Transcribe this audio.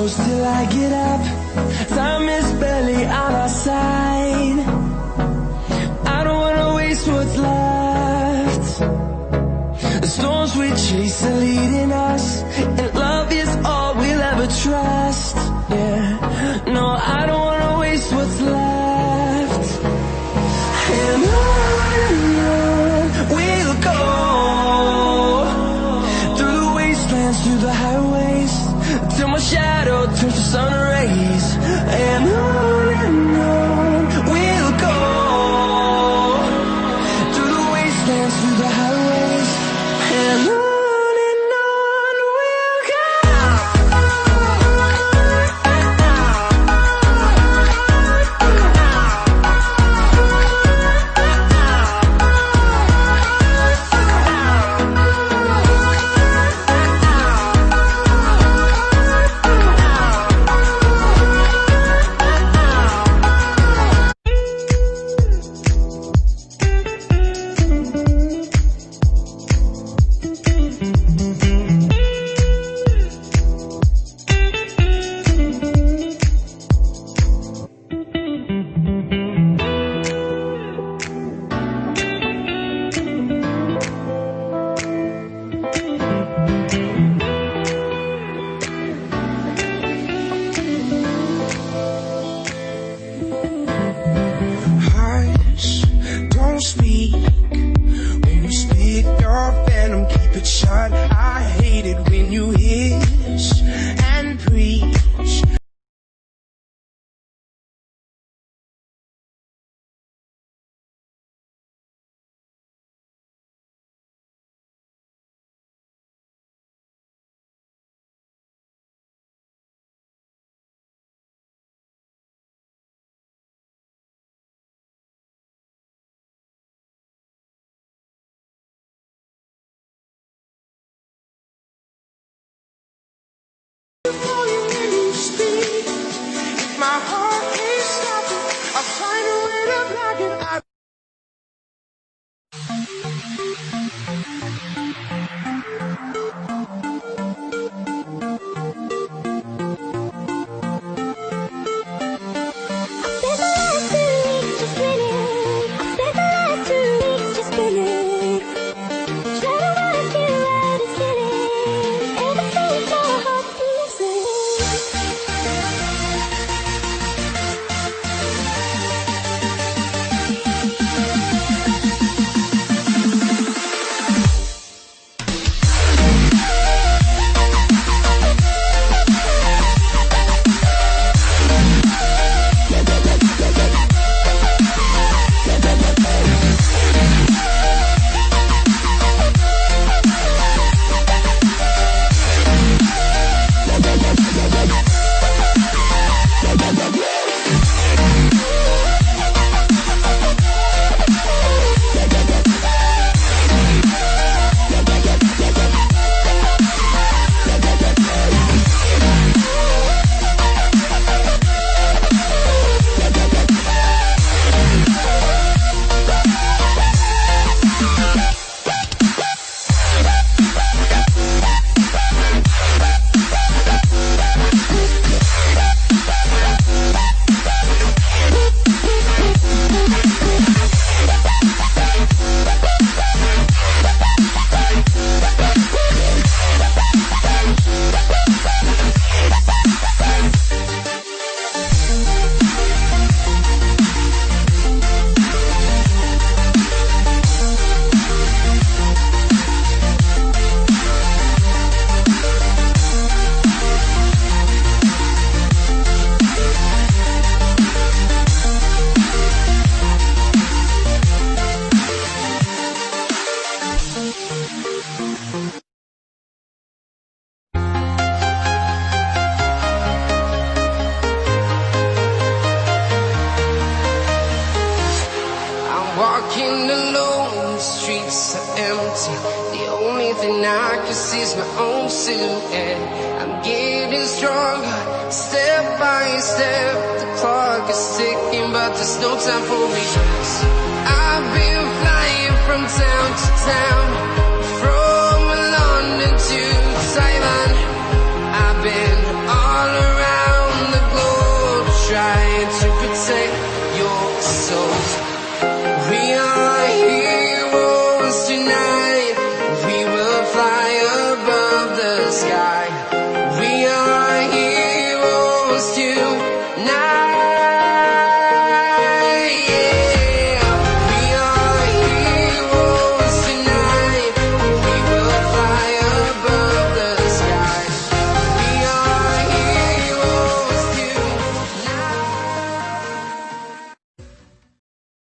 close till I get up. Time is barely on our side. I don't wanna waste what's left. The storms we chase are leading us, and love is all we'll ever trust. Yeah, no, I don't wanna waste what's left. And on we'll go, through the wastelands, through the highways, till my shadow turns to sun rays. And on we'll go, through the wastelands, through the highways, and on we'll go. I hate it when you hiss and preach. My heart can't stop it. I'll find a way to block it. Walking alone, the streets are empty. The only thing I can see is my own silhouette. I'm getting stronger, step by step. The clock is ticking, but there's no time for regrets. I've been flying from town to town, from London to Taiwan. I've been all around. you.